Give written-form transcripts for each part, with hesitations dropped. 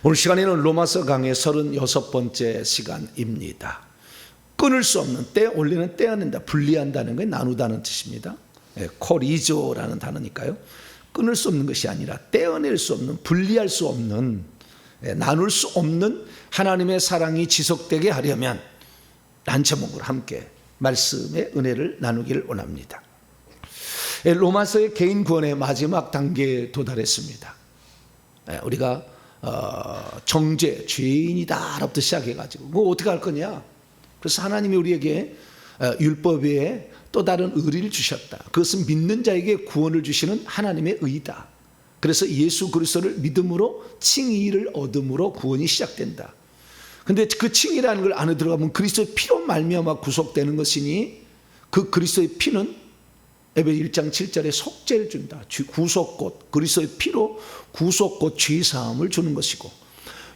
오늘 시간에는 로마서 강의 36번째 시간입니다. 끊을 수 없는, 떼 올리는, 떼어낸다, 분리한다는 게 나누다는 뜻입니다. 코리조라는 단어니까요. 끊을 수 없는 것이 아니라 떼어낼 수 없는, 분리할 수 없는, 나눌 수 없는 하나님의 사랑이 지속되게 하려면 한 제목으로 함께 말씀의 은혜를 나누기를 원합니다. 로마서의 개인 구원의 마지막 단계에 도달했습니다. 우리가 정죄, 죄인이다부터 시작해가지고 뭐 어떻게 할 거냐. 그래서 하나님이 우리에게 율법 외에 또 다른 의리를 주셨다. 그것은 믿는 자에게 구원을 주시는 하나님의 의다. 그래서 예수 그리스도를 믿음으로 칭의를 얻음으로 구원이 시작된다. 근데 그 칭의라는 걸 안에 들어가면 그리스도의 피로 말미암아 구속되는 것이니 그 그리스도의 피는 에베소 1장 7절에 속죄를 준다. 구속꽃, 그리스도의 피로 구속꽃 죄사함을 주는 것이고,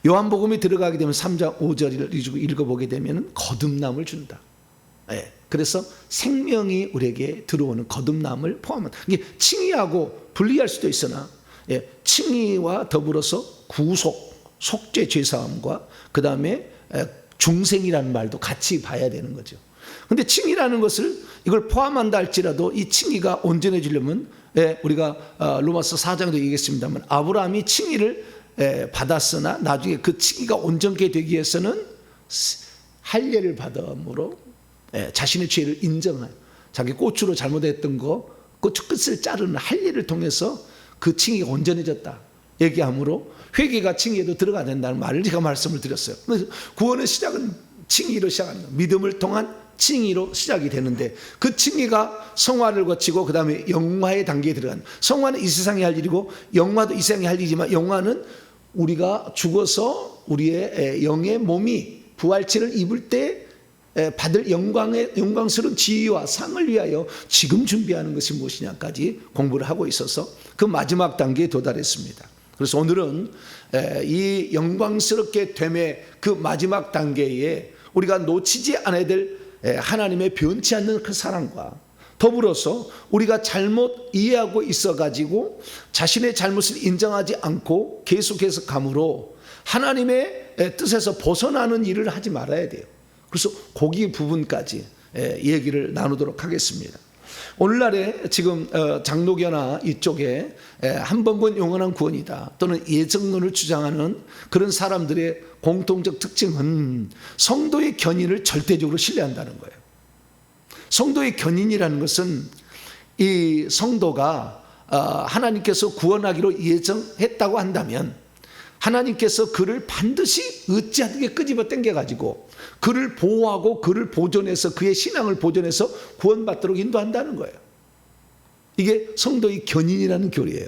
요한복음에 들어가게 되면 3장 5절을 읽어보게 되면 거듭남을 준다. 그래서 생명이 우리에게 들어오는 거듭남을 포함한다. 이게 칭의하고 분리할 수도 있으나 칭의와 더불어서 구속, 속죄 죄사함과 그 다음에 중생이라는 말도 같이 봐야 되는 거죠. 근데 칭의라는 것을 이걸 포함한다 할지라도 이 칭의가 온전해지려면 우리가 로마서 4장도 얘기했습니다만 아브라함이 칭의를 받았으나 나중에 그 칭의가 온전케 되기 위해서는 할례를 받음으로 자신의 죄를 인정하여 자기 고추로 잘못했던 거 고추 끝을 자르는 할례를 통해서 그 칭의가 온전해졌다 얘기하므로 회개가 칭의에도 들어가야 된다는 말을 제가 말씀을 드렸어요. 그래서 구원의 시작은 칭의로 시작합니다. 믿음을 통한 칭의로 시작이 되는데 그 칭의가 성화를 거치고 그 다음에 영화의 단계에 들어간다. 성화는 이 세상에 할 일이고 영화도 이 세상에 할 일이지만 영화는 우리가 죽어서 우리의 영의 몸이 부활체를 입을 때 받을 영광스러운 지위와 상을 위하여 지금 준비하는 것이 무엇이냐까지 공부를 하고 있어서 그 마지막 단계에 도달했습니다. 그래서 오늘은 이 영광스럽게 됨의 그 마지막 단계에 우리가 놓치지 않아야 될 하나님의 변치 않는 그 사랑과 더불어서 우리가 잘못 이해하고 있어가지고 자신의 잘못을 인정하지 않고 계속해서 감으로 하나님의 뜻에서 벗어나는 일을 하지 말아야 돼요. 그래서 거기 부분까지 얘기를 나누도록 하겠습니다. 오늘날에 지금 장로교나 이쪽에 한 번 본 영원한 구원이다 또는 예정론을 주장하는 그런 사람들의 공통적 특징은 성도의 견인을 절대적으로 신뢰한다는 거예요. 성도의 견인이라는 것은 이 성도가 하나님께서 구원하기로 예정했다고 한다면 하나님께서 그를 반드시 어찌하게 끄집어 당겨가지고 그를 보호하고 그를 보존해서 그의 신앙을 보존해서 구원받도록 인도한다는 거예요. 이게 성도의 견인이라는 교리예요.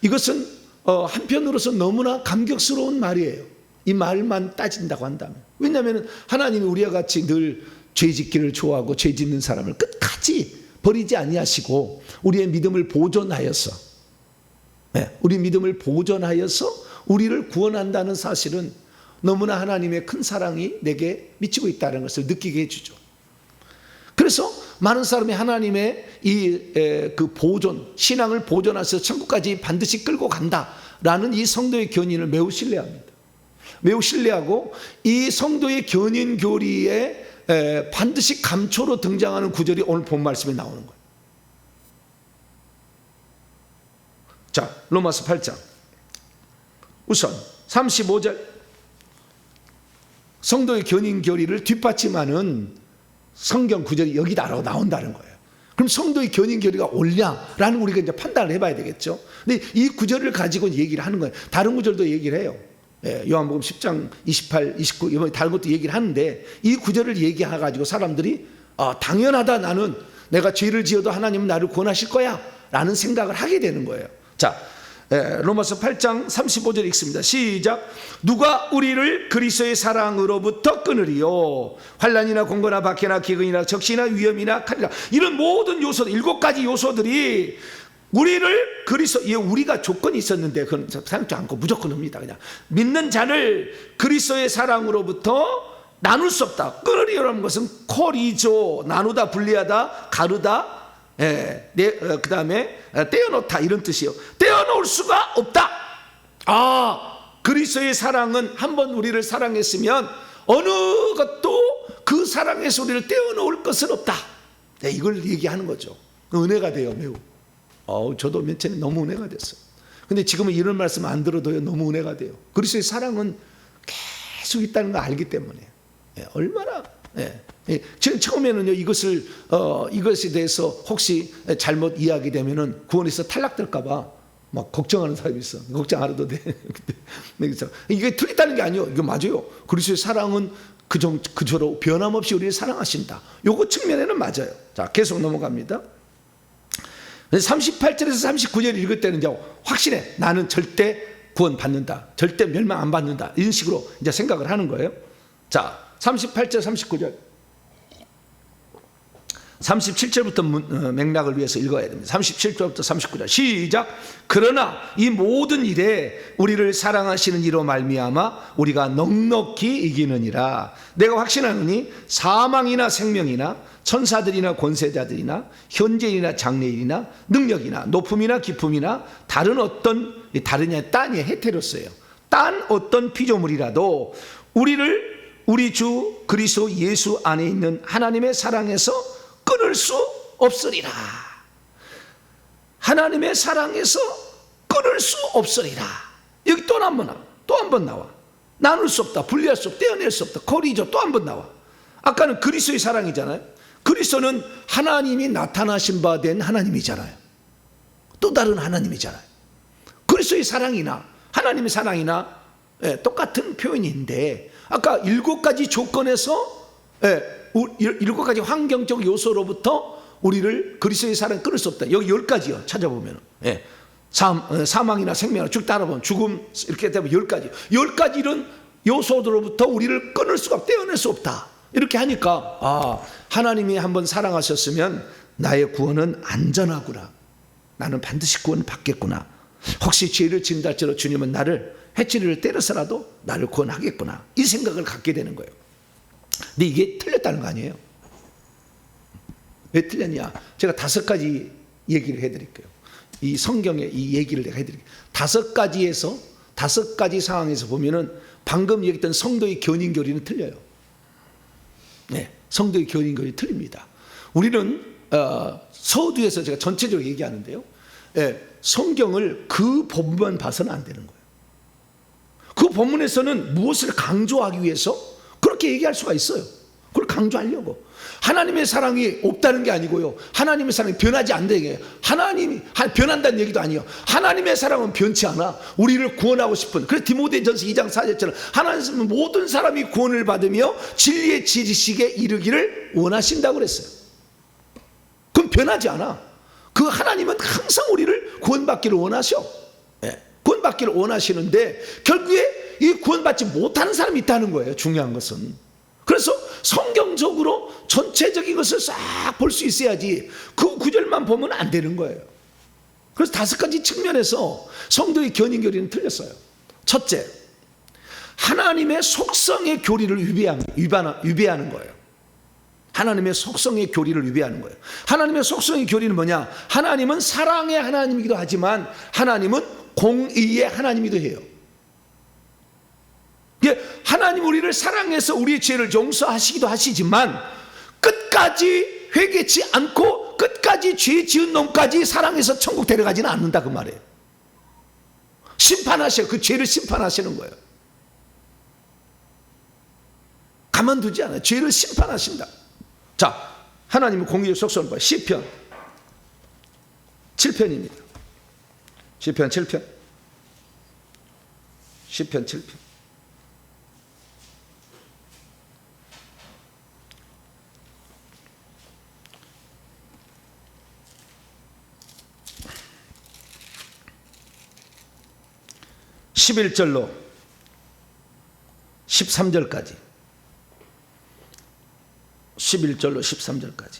이것은 한편으로서 너무나 감격스러운 말이에요. 이 말만 따진다고 한다면. 왜냐하면 하나님이 우리와 같이 늘 죄짓기를 좋아하고 죄짓는 사람을 끝까지 버리지 아니하시고 우리의 믿음을 보존하여서 우리 믿음을 보존하여서 우리를 구원한다는 사실은 너무나 하나님의 큰 사랑이 내게 미치고 있다는 것을 느끼게 해주죠. 그래서 많은 사람이 하나님의 그 보존, 신앙을 보존해서 천국까지 반드시 끌고 간다라는 이 성도의 견인을 매우 신뢰합니다. 매우 신뢰하고 이 성도의 견인 교리에 반드시 감초로 등장하는 구절이 오늘 본 말씀에 나오는 거예요. 자, 로마서 8장. 우선 35절 성도의 견인 교리를 뒷받침하는 성경 구절이 여기다 나온다는 거예요. 그럼 성도의 견인 교리가 옳냐라는 우리가 이제 판단을 해봐야 되겠죠. 근데 이 구절을 가지고 얘기를 하는 거예요. 다른 구절도 얘기를 해요. 요한복음 10장 28, 29 이번 다른 것도 얘기를 하는데 이 구절을 얘기해가지고 사람들이 당연하다 나는 내가 죄를 지어도 하나님은 나를 구원하실 거야 라는 생각을 하게 되는 거예요. 자, 로마서 8장 35절 읽습니다. 시작. 누가 우리를 그리스도의 사랑으로부터 끊으리요. 환난이나 공고나 박해나 기근이나 적시나 위험이나 칼이나 이런 모든 요소들 7가지 요소들이 우리를 그리스도 우리가 조건이 있었는데 그건 생각지 않고 무조건 옵니다. 그냥 믿는 자를 그리스도의 사랑으로부터 나눌 수 없다. 끊으리요라는 것은 코리조 나누다 분리하다 가르다 그 다음에 떼어놓다 이런 뜻이에요. 떼어놓을 수가 없다. 그리스도의 사랑은 한번 우리를 사랑했으면 어느 것도 그 사랑에서 우리를 떼어놓을 것은 없다. 네, 이걸 얘기하는 거죠. 은혜가 돼요, 매우. 저도 맨 처음에 너무 은혜가 됐어요. 근데 지금은 이런 말씀 안 들어도요, 너무 은혜가 돼요. 그리스도의 사랑은 계속 있다는 걸 알기 때문에. 얼마나. 처음에는요, 이것에 대해서 혹시 잘못 이야기되면은 구원에서 탈락될까봐 막 걱정하는 사람이 있어. 걱정 안 해도 돼. 이게 틀리다는 게 아니에요. 이거 맞아요. 그리스도의 사랑은 그저로 변함없이 우리를 사랑하신다. 요거 측면에는 맞아요. 자, 계속 넘어갑니다. 38절에서 39절 읽을 때는 이제 확실해. 나는 절대 구원 받는다. 절대 멸망 안 받는다. 이런 식으로 이제 생각을 하는 거예요. 자, 38절, 39절. 37절부터 맥락을 위해서 읽어야 됩니다. 37절부터 39절 시작. 그러나 이 모든 일에 우리를 사랑하시는 이로 말미암아 우리가 넉넉히 이기느니라. 내가 확신하노니 사망이나 생명이나 천사들이나 권세자들이나 현재이나 장래일이나 능력이나 높음이나 깊음이나 다르냐 딴이 헤테로스예요. 딴 어떤 피조물이라도 우리를 우리 주 그리스도 예수 안에 있는 하나님의 사랑에서 끊을 수 없으리라. 하나님의 사랑에서 끊을 수 없으리라. 여기 또 한 번 나와. 나눌 수 없다, 분리할 수 없다, 떼어낼 수 없다. 코리조 또 한 번 나와. 아까는 그리스도의 사랑이잖아요. 그리스도는 하나님이 나타나신 바 된 하나님이잖아요. 또 다른 하나님이잖아요. 그리스도의 사랑이나 하나님의 사랑이나 똑같은 표현인데, 아까 7가지 조건에서 7가지 환경적 요소로부터 우리를 그리스도의 사랑 끊을 수 없다. 여기 10가지요. 찾아보면 사망이나 생명이나 쭉 따라보면 죽음 이렇게 되면 10가지 이런 요소들로부터 우리를 끊을 수가 없다, 떼어낼 수 없다. 이렇게 하니까 하나님이 한번 사랑하셨으면 나의 구원은 안전하구나. 나는 반드시 구원 받겠구나. 혹시 죄를 지은다 할지라도 주님은 나를 해치리를 때려서라도 나를 구원하겠구나. 이 생각을 갖게 되는 거예요. 근데 이게 틀렸다는 거 아니에요? 왜 틀렸냐? 제가 5가지 얘기를 해드릴게요. 이 성경의 이 얘기를 내가 해드릴게요. 5가지 상황에서 보면은 방금 얘기했던 성도의 견인교리는 틀려요. 성도의 견인교리 틀립니다. 우리는 서두에서 제가 전체적으로 얘기하는데요, 성경을 그 본문만 봐서는 안 되는 거예요. 그 본문에서는 무엇을 강조하기 위해서 그렇게 얘기할 수가 있어요. 그걸 강조하려고. 하나님의 사랑이 없다는 게 아니고요, 하나님의 사랑이 변하지 않는 게, 하나님이 변한다는 얘기도 아니에요. 하나님의 사랑은 변치 않아. 우리를 구원하고 싶은, 그래서 디모데전서 2장 4절처럼 하나님은 모든 사람이 구원을 받으며 진리의 지식에 이르기를 원하신다고 그랬어요. 그럼 변하지 않아. 그 하나님은 항상 우리를 구원받기를 원하셔. 구원받기를 원하시는데 결국에 이 구원받지 못하는 사람이 있다는 거예요. 중요한 것은. 그래서 성경적으로 전체적인 것을 싹 볼 수 있어야지 그 구절만 보면 안 되는 거예요. 그래서 5가지 측면에서 성도의 견인교리는 틀렸어요. 첫째, 하나님의 속성의 교리를 위배하는 거예요. 하나님의 속성의 교리를 위배하는 거예요. 하나님의 속성의 교리는 뭐냐? 하나님은 사랑의 하나님이기도 하지만 하나님은 공의의 하나님이기도 해요. 하나님 우리를 사랑해서 우리의 죄를 용서하시기도 하시지만 끝까지 회개치 않고 끝까지 죄 지은 놈까지 사랑해서 천국 데려가지는 않는다, 그 말이에요. 심판하셔요. 그 죄를 심판하시는 거예요. 가만두지 않아요. 죄를 심판하신다. 자, 하나님은 공의의 속성을 봐요. 시편 7편입니다. 시편 7편. 시편 7편. 11절로 13절까지. 11절로 13절까지.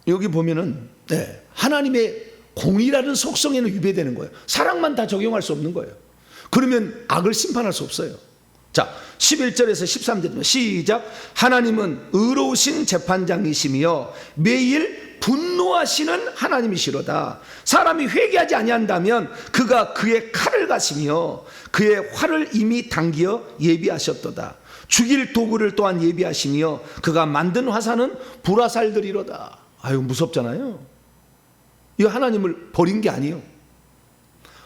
여기 보면은 하나님의 공의라는 속성에는 위배되는 거예요. 사랑만 다 적용할 수 없는 거예요. 그러면 악을 심판할 수 없어요. 자, 11절에서 13절입니다. 시작. 하나님은 의로우신 재판장이시며 매일 분노하시는 하나님이시로다. 사람이 회개하지 아니한다면 그가 그의 칼을 가시며 그의 활을 이미 당기어 예비하셨도다. 죽일 도구를 또한 예비하시며 그가 만든 화살은 불화살들이로다. 아유, 무섭잖아요. 이거 하나님을 버린 게 아니에요.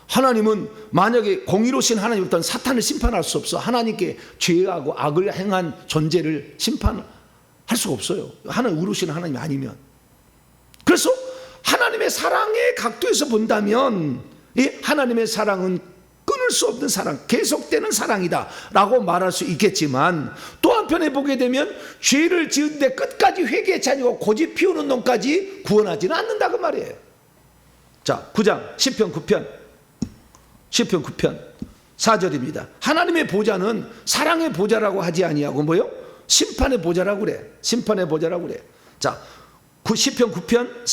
하나님은 만약에 공의로우신 하나님부터는 사탄을 심판할 수 없어. 하나님께 죄하고 악을 행한 존재를 심판할 수가 없어요. 하나님 의로우신 하나님이 아니면. 그래서 하나님의 사랑의 각도에서 본다면 이 하나님의 사랑은 끊을 수 없는 사랑, 계속되는 사랑이다 라고 말할 수 있겠지만, 또 한편에 보게 되면 죄를 지은데 끝까지 회개치 아니고 고집 피우는 놈까지 구원하지는 않는다 그 말이에요. 자, 9장 시편 9편 4절입니다. 하나님의 보좌는 사랑의 보좌라고 하지 아니하고 뭐요? 심판의 보좌라고 그래. 심판의 보좌라고 그래. 자, 시편 9편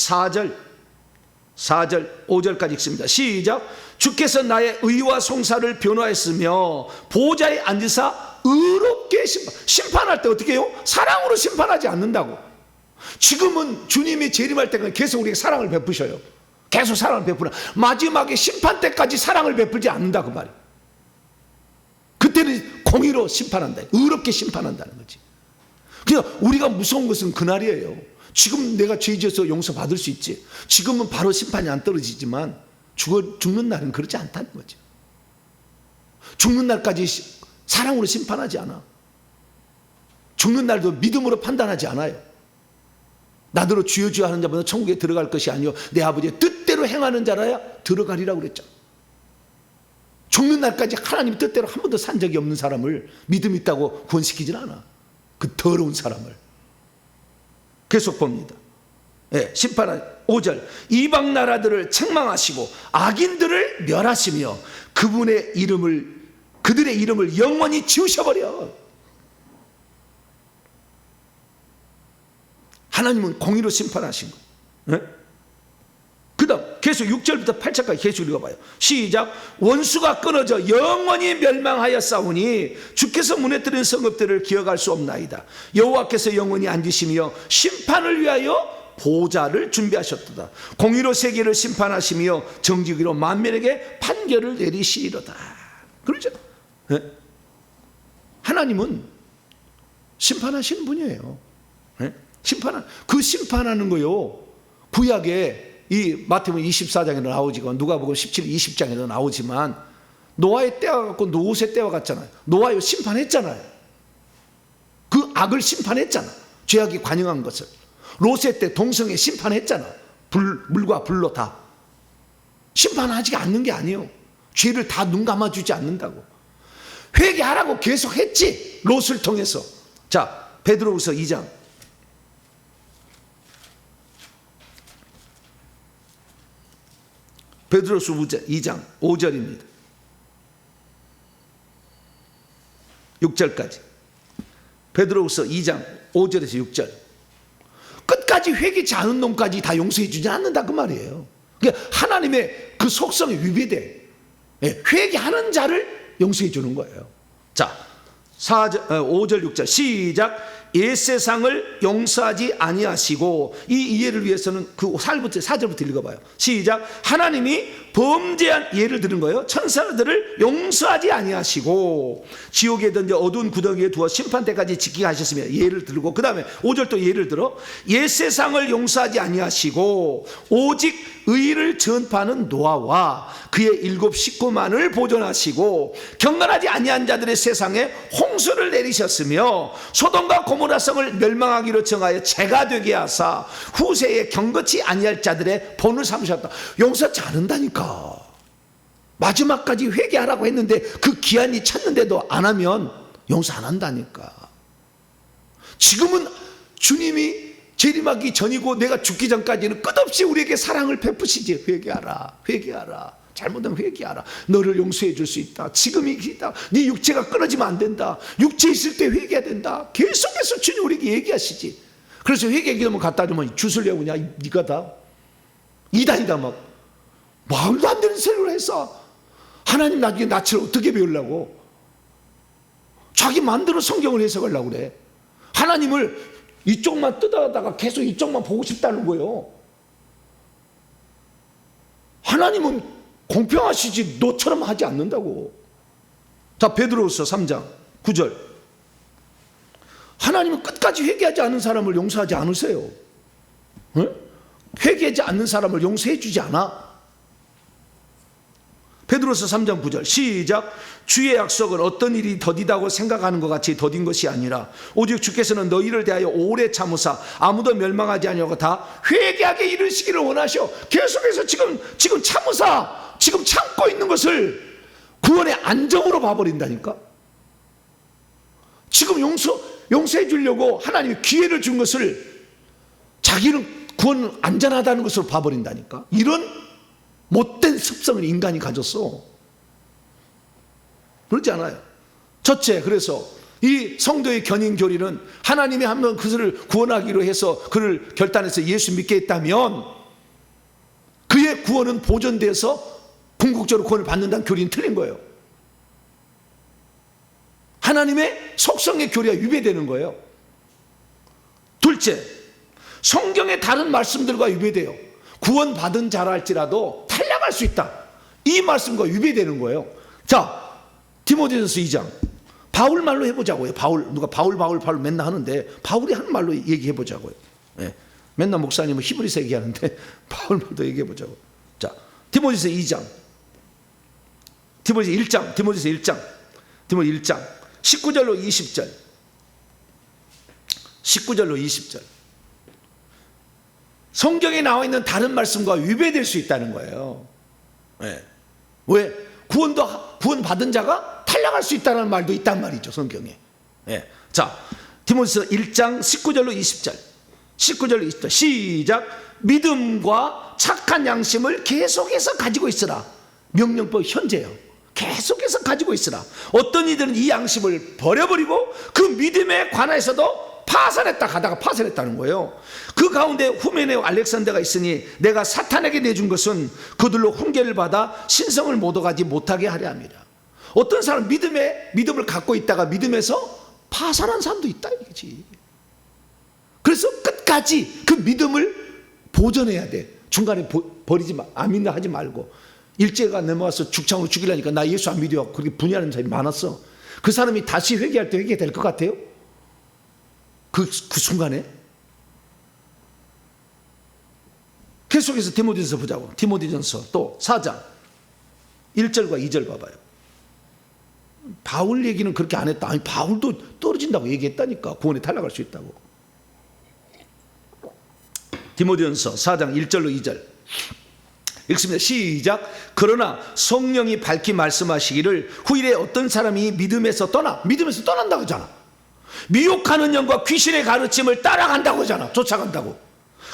4절 5절까지 읽습니다. 시작. 주께서 나의 의와 송사를 변호하였으며 보좌에 앉으사 의롭게 심판할 때 어떻게 해요? 사랑으로 심판하지 않는다고. 지금은 주님이 재림할 때까지 계속 우리에게 사랑을 베푸셔요. 계속 사랑을 베푸나 마지막에 심판 때까지 사랑을 베풀지 않는다 그 말이에요. 그때는 공의로 심판한다. 의롭게 심판한다는 거지. 그냥 우리가 무서운 것은 그날이에요. 지금 내가 죄 지어서 용서받을 수 있지. 지금은 바로 심판이 안 떨어지지만 죽는 날은 그렇지 않다는 거죠. 죽는 날까지 사랑으로 심판하지 않아. 죽는 날도 믿음으로 판단하지 않아요. 나더러 주여 주여 하는 자보다 천국에 들어갈 것이 아니요 내 아버지의 뜻대로 행하는 자라야 들어가리라고 그랬죠. 죽는 날까지 하나님 뜻대로 한 번도 산 적이 없는 사람을 믿음 있다고 구원시키진 않아. 그 더러운 사람을. 계속 봅니다. 심판한 5절. 이방 나라들을 책망하시고 악인들을 멸하시며 그들의 이름을 영원히 지우셔버려. 하나님은 공의로 심판하신 거예요. 그 다음 계속 6절부터 8절까지 계속 읽어봐요. 시작. 원수가 끊어져 영원히 멸망하였사오니 주께서 무너뜨린 성읍들을 기억할 수 없나이다. 여호와께서 영원히 앉으시며 심판을 위하여 보좌를 준비하셨도다. 공의로 세계를 심판하시며 정직으로 만민에게 판결을 내리시리로다. 그렇죠? 하나님은 심판하시는 분이에요. 심판하는 거요. 구약에 이 마태복음 24장에도 나오지만 누가복음 17, 20장에도 나오지만 노아의 때와 같고 노옷의 때와 같잖아요. 노아요 심판했잖아요. 그 악을 심판했잖아. 죄악이 관영한 것을. 롯의 때 동성애 심판했잖아. 물과 불로 다. 심판하지 않는 게 아니에요. 죄를 다 눈 감아주지 않는다고. 회개하라고 계속 했지. 롯을 통해서. 자, 베드로후서 2장. 베드로서 2장 5절입니다. 6절까지. 베드로서 2장 5절에서 6절. 끝까지 회개치 않은 놈까지 다 용서해 주지 않는다 그 말이에요. 그러니까 하나님의 그 속성에 위배돼. 회개하는 자를 용서해 주는 거예요. 자, 5절 6절 시작. 옛 세상을 용서하지 아니하시고, 이 이해를 위해서는 그 4절부터 읽어봐요. 시작. 하나님이 범죄한, 예를 들은 거예요. 천사들을 용서하지 아니하시고 지옥에 던져 어두운 구덩이에 두어 심판 때까지 지키게 하셨으며, 예를 들고 그 다음에 5절 또 예를 들어 옛 세상을 용서하지 아니하시고 오직 의를 전파하는 노아와 그의 7 식구만을 보존하시고 경건하지 아니한 자들의 세상에 홍수를 내리셨으며 소돔과 고모라 성을 멸망하기로 정하여 재가 되게 하사 후세에 경건치 아니할 자들의 본을 삼으셨다. 용서하지 않는다니까. 마지막까지 회개하라고 했는데 그 기한이 찼는데도 안 하면 용서 안 한다니까. 지금은 주님이 재림하기 전이고 내가 죽기 전까지는 끝없이 우리에게 사랑을 베푸시지. 회개하라, 회개하라, 잘못하면 회개하라. 너를 용서해 줄 수 있다. 지금이 있다. 네 육체가 끊어지면 안 된다. 육체 있을 때 회개해야 된다. 계속해서 주님 우리에게 얘기하시지. 그래서 회개 기도문 갖다 주면 주술려고 그냐 니가 다 이단이다. 막 말도 안 되는 소리를 해서 하나님 나중에 낯을 어떻게 배우려고. 자기 마음대로 성경을 해석하려고 그래. 하나님을 이쪽만 뜯어다가 계속 이쪽만 보고 싶다는 거예요. 하나님은 공평하시지 너처럼 하지 않는다고. 자, 베드로후서 3장 9절. 하나님은 끝까지 회개하지 않는 사람을 용서하지 않으세요. 응? 회개하지 않는 사람을 용서해 주지 않아. 베드로서 3장 9절 시작. 주의 약속은 어떤 일이 더디다고 생각하는 것 같이 더딘 것이 아니라 오직 주께서는 너희를 대하여 오래 참으사 아무도 멸망하지 아니하고 다 회개하게 이르시기를 원하셔. 계속해서 지금 참으사 지금 참고 있는 것을 구원의 안정으로 봐버린다니까. 지금 용서해 주려고 하나님이 기회를 준 것을 자기는 구원은 안전하다는 것으로 봐버린다니까. 이런 못된 습성을 인간이 가졌어. 그렇지 않아요? 첫째, 그래서 이 성도의 견인교리는 하나님이 한번 그를 구원하기로 해서 그를 결단해서 예수 믿게 했다면 그의 구원은 보존돼서 궁극적으로 구원을 받는다는 교리는 틀린 거예요. 하나님의 속성의 교리가 위배되는 거예요. 둘째, 성경의 다른 말씀들과 위배돼요. 구원받은 자라 할지라도 탈락할 수 있다. 이 말씀과 위배되는 거예요. 자, 디모데전서 2장. 바울 말로 해보자고요. 누가 바울 맨날 하는데 바울이 하는 말로 얘기해보자고요. 예. 맨날 목사님은 히브리서 얘기하는데 바울 말도 얘기해보자고요. 자, 디모데전서 2장. 디모데전서 1장 19절로 20절. 19절로 20절. 성경에 나와 있는 다른 말씀과 위배될 수 있다는 거예요. 네. 왜? 구원받은 자가 탈락할 수 있다는 말도 있단 말이죠, 성경에. 네. 자, 디모데전서 1장 19절로 20절. 19절로 20절. 시작. 믿음과 착한 양심을 계속해서 가지고 있으라. 명령법 현재요. 계속해서 가지고 있으라. 어떤 이들은 이 양심을 버려버리고 그 믿음에 관해서도 가다가 파산했다는 거예요. 그 가운데 후메네오 알렉산더가 있으니 내가 사탄에게 내준 것은 그들로 훈계를 받아 신성을 못 얻어가지 못하게 하려 함이라. 어떤 사람 믿음을 갖고 있다가 믿음에서 파산한 사람도 있다 이거지. 그래서 끝까지 그 믿음을 보존해야 돼. 중간에 버리지 마. 안 믿나 하지 말고. 일제가 넘어와서 죽창으로 죽이려니까 나 예수 안 믿어. 그렇게 분해하는 사람이 많았어. 그 사람이 다시 회개할 때 회개될 것 같아요? 그 순간에. 계속해서 디모데전서 보자고. 디모데전서 또 4장 1절과 2절 봐봐요. 바울 얘기는 그렇게 안 했다. 아니, 바울도 떨어진다고 얘기했다니까. 구원에 탈락할 수 있다고. 디모데전서 4장 1절로 2절 읽습니다. 시작. 그러나 성령이 밝히 말씀하시기를 후일에 어떤 사람이 믿음에서 떠난다고 하잖아. 미혹하는 영과 귀신의 가르침을 따라간다고 하잖아. 쫓아간다고.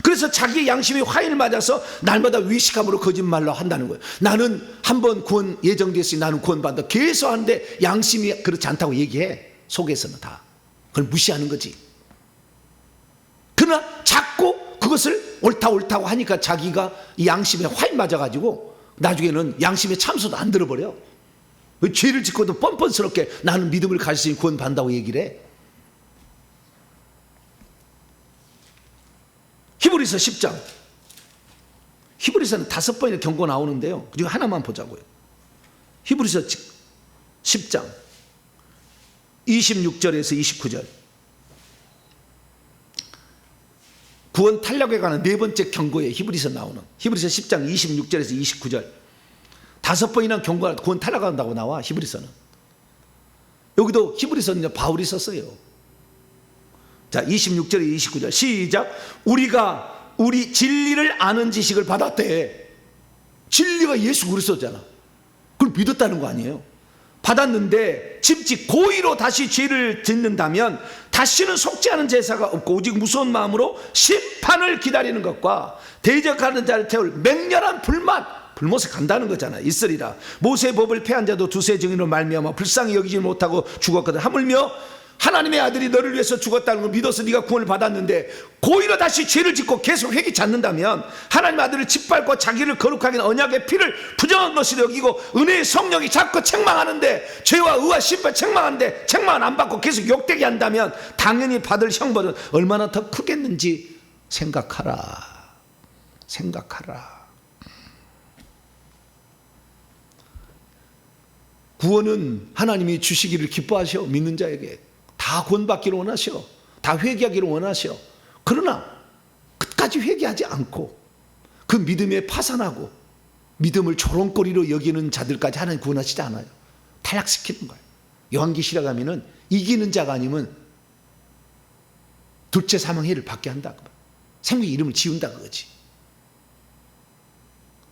그래서 자기의 양심이 화인을 맞아서 날마다 위식함으로 거짓말로 한다는 거예요. 나는 한번 구원 예정됐으니 나는 구원받는다 계속 하는데 양심이 그렇지 않다고 얘기해. 속에서는 다 그걸 무시하는 거지. 그러나 자꾸 그것을 옳다고 하니까 자기가 이 양심에 화인 맞아가지고 나중에는 양심의 참소도 안 들어버려. 죄를 짓고도 뻔뻔스럽게 나는 믿음을 가졌으니 구원받는다고 얘기를 해. 히브리서 10장. 히브리서는 5번이나 경고 나오는데요. 그리고 하나만 보자고요. 히브리서 10장 26절에서 29절. 구원 탈락에 관한 네 번째 경고에 히브리서 나오는 히브리서 10장 26절에서 29절. 5번이나 경고가 구원 탈락한다고 나와. 히브리서는. 여기도 히브리서는 바울이 썼어요. 자, 26절에 29절 시작. 우리가 우리 진리를 아는 지식을 받았대. 진리가 예수 그리스도잖아. 그걸 믿었다는 거 아니에요. 받았는데 짐짓 고의로 다시 죄를 짓는다면 다시는 속지 않은 제사가 없고 오직 무서운 마음으로 심판을 기다리는 것과 대적하는 자를 태울 맹렬한 불못에 간다는 거잖아. 있으리라. 모세의 법을 폐한 자도 두세 증인으로 말미암아 불쌍히 여기지 못하고 죽었거든. 하물며 하나님의 아들이 너를 위해서 죽었다는 걸 믿어서 네가 구원을 받았는데 고의로 다시 죄를 짓고 계속 회개치 않는다면 하나님의 아들을 짓밟고 자기를 거룩하게 한 언약의 피를 부정한 것으로 여기고 은혜의 성령이 자꾸 책망하는데 죄와 의와 심판 책망하는데 책망은 안 받고 계속 욕되게 한다면 당연히 받을 형벌은 얼마나 더 크겠는지 생각하라. 구원은 하나님이 주시기를 기뻐하셔. 믿는 자에게 다 구원받기를 원하셔. 다 회개하기를 원하셔. 그러나 끝까지 회개하지 않고 그 믿음에 파산하고 믿음을 조롱거리로 여기는 자들까지 하나님 구원하시지 않아요. 탈락시키는 거예요. 요한계시록 가면은 이기는 자가 아니면 둘째 사망해를 받게 한다고. 생명의 이름을 지운다 그거지.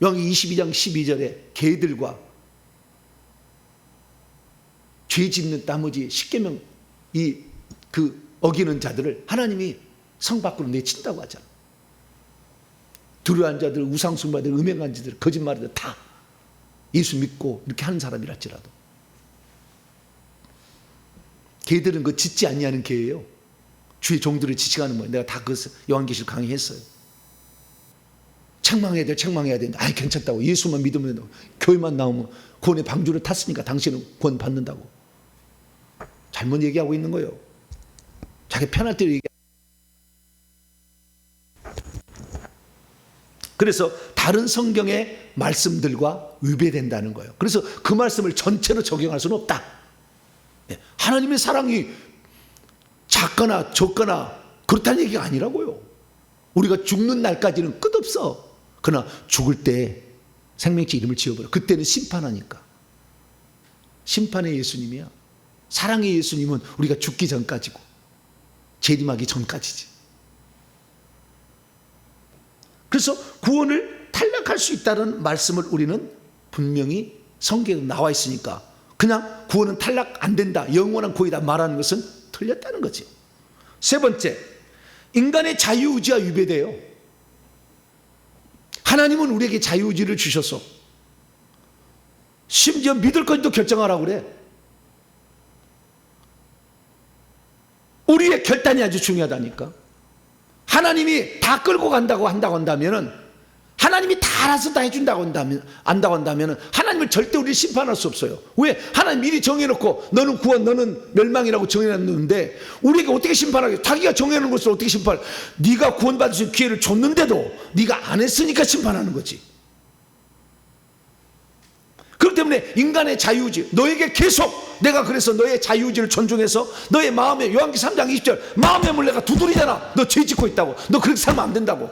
요한계시록 22장 12절에 개들과 죄 짓는 나머지 십계명 어기는 자들을 하나님이 성 밖으로 내친다고 하잖아. 두려워한 자들, 우상숭배들, 음행한 자들, 거짓말들 다 예수 믿고 이렇게 하는 사람이랄지라도 개들은 그 짓지 아니하는 개예요. 주의 종들을 지칭하는 거예요. 내가 다 그것을 요한계시록 강의했어요. 책망해야 돼. 아이 괜찮다고. 예수만 믿으면 된다고. 교회만 나오면 구원의 방주를 탔으니까 당신은 구원 받는다고. 잘못 얘기하고 있는 거예요. 자기 편할 대로 얘기. 그래서 다른 성경의 말씀들과 위배된다는 거예요. 그래서 그 말씀을 전체로 적용할 수는 없다. 하나님의 사랑이 작거나 적거나 그렇다는 얘기가 아니라고요. 우리가 죽는 날까지는 끝없어. 그러나 죽을 때 생명체 이름을 지어버려. 그때는 심판하니까. 심판의 예수님이야. 사랑의 예수님은 우리가 죽기 전까지고 재림하기 전까지지. 그래서 구원을 탈락할 수 있다는 말씀을 우리는 분명히 성경에 나와 있으니까 그냥 구원은 탈락 안 된다, 영원한 구원이다 말하는 것은 틀렸다는 거지. 세 번째, 인간의 자유의지와 위배돼요. 하나님은 우리에게 자유의지를 주셔서 심지어 믿을 것도 결정하라고 그래. 우리의 결단이 아주 중요하다니까. 하나님이 다 끌고 한다면 하나님이 다 알아서 다 해준다고 한다면 하나님을 절대 우리를 심판할 수 없어요. 왜? 하나님 미리 정해놓고 너는 구원 너는 멸망이라고 정해놨는데 우리에게 어떻게 심판하겠어? 자기가 정해놓은 것을 어떻게 심판해? 네가 구원받을 수 있는 기회를 줬는데도 네가 안 했으니까 심판하는 거지. 그렇기 때문에 인간의 자유의지, 너에게 계속 내가 그래서 너의 자유의지를 존중해서 너의 마음에, 요한계시록 3장 20절 마음의 물레가 두드리잖아. 너 죄 짓고 있다고. 너 그렇게 살면 안 된다고.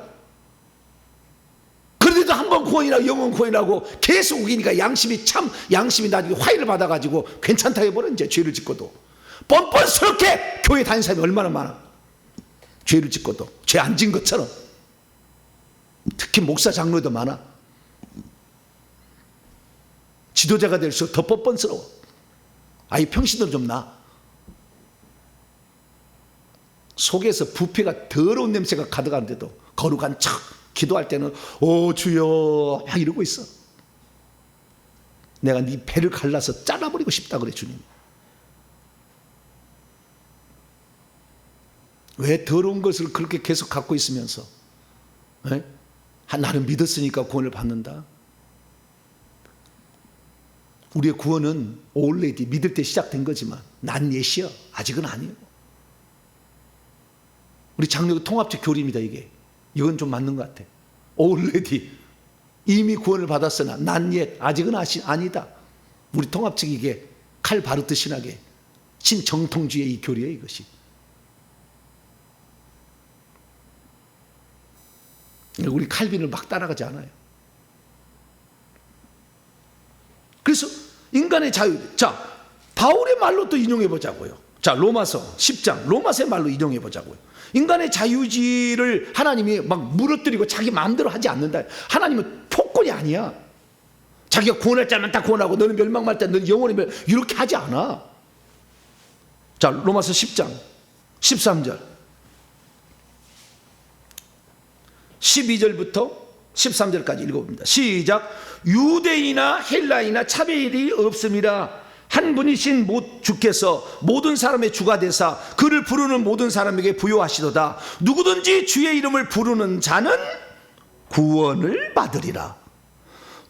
그런데도 한 번 구원이라고 영원 구원이라고 계속 우기니까 양심이 나중에 화해를 받아가지고 괜찮다 해버려. 이제 죄를 짓고도 뻔뻔스럽게 교회 다니는 사람이 얼마나 많아. 죄를 짓고도 죄 안 진 것처럼. 특히 목사 장로도 많아. 지도자가 될수록 더 뻔뻔스러워. 아이 평신도로 좀 나. 속에서 부패가 더러운 냄새가 가득한데도 거룩한 척 기도할 때는 오 주여 막 이러고 있어. 내가 네 배를 갈라서 잘라버리고 싶다 그래 주님. 왜 더러운 것을 그렇게 계속 갖고 있으면서 나는 믿었으니까 구원을 받는다. 우리의 구원은 already 믿을 때 시작된 거지만 난 예시야. 아직은 아니에요. 우리 장로교 통합적 교리입니다. 이건 좀 맞는 것 같아. already 이미 구원을 받았으나 난 옛 아직은 아니다. 우리 통합적 이게 칼 바르트 신학의 신정통주의 이 교리예요. 이것이. 우리 칼빈을 막 따라가지 않아요. 그래서 인간의 자유. 자, 바울의 말로 또 인용해 보자고요. 자, 로마서 10장 로마서의 말로 인용해 보자고요. 인간의 자유의지를 하나님이 막 무너뜨리고 자기 마음대로 하지 않는다. 하나님은 폭군이 아니야. 자기가 구원할 자만 다 구원하고 너는 멸망할 자 너는 영원히 이렇게 하지 않아. 자, 로마서 10장 13절 12절부터 13절까지 읽어봅니다. 시작. 유대인이나 헬라인이나 차별이 없습니다. 한 분이신 주께서 모든 사람의 주가 되사 그를 부르는 모든 사람에게 부요하시도다. 누구든지 주의 이름을 부르는 자는 구원을 받으리라.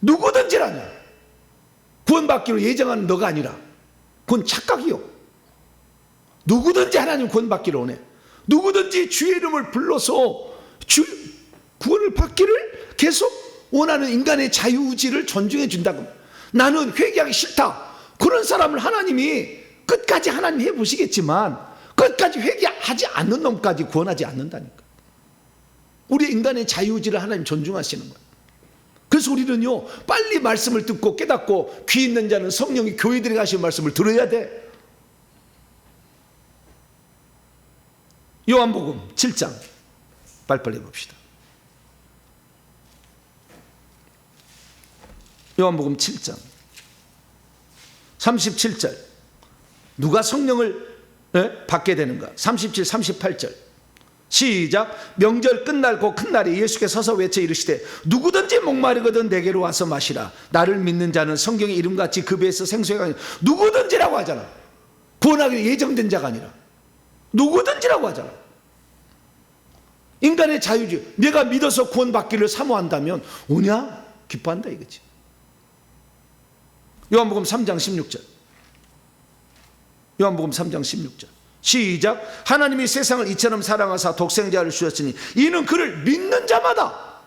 누구든지라냐, 구원받기로 예정하는 너가 아니라 그건 착각이요. 누구든지 하나님 구원받기로 원해. 누구든지 주의 이름을 불러서 구원을 받기를 계속 원하는 인간의 자유의지를 존중해 준다고. 나는 회개하기 싫다, 그런 사람을 하나님이 끝까지 하나님 해보시겠지만 끝까지 회개하지 않는 놈까지 구원하지 않는다니까. 우리 인간의 자유의지를 하나님 존중하시는 거예요. 그래서 우리는요, 빨리 말씀을 듣고 깨닫고 귀 있는 자는 성령이 교회들에 가신 말씀을 들어야 돼. 요한복음 7장 빨리빨리 봅시다. 요한복음 7장 37절. 누가 성령을 받게 되는가? 37, 38절 시작. 명절 끝날고 큰 날에 예수께서 서서 외쳐 이르시되 누구든지 목마르거든 내게로 와서 마시라. 나를 믿는 자는 성경의 이름같이 그 배에서 생수가 아니라, 누구든지라고 하잖아. 구원하기 예정된 자가 아니라 누구든지라고 하잖아. 인간의 자유지. 내가 믿어서 구원받기를 사모한다면 오냐? 기뻐한다 이거지. 요한복음 3장 16절. 요한복음 3장 16절 시작. 하나님이 세상을 이처럼 사랑하사 독생자를 주셨으니 이는 그를 믿는 자마다,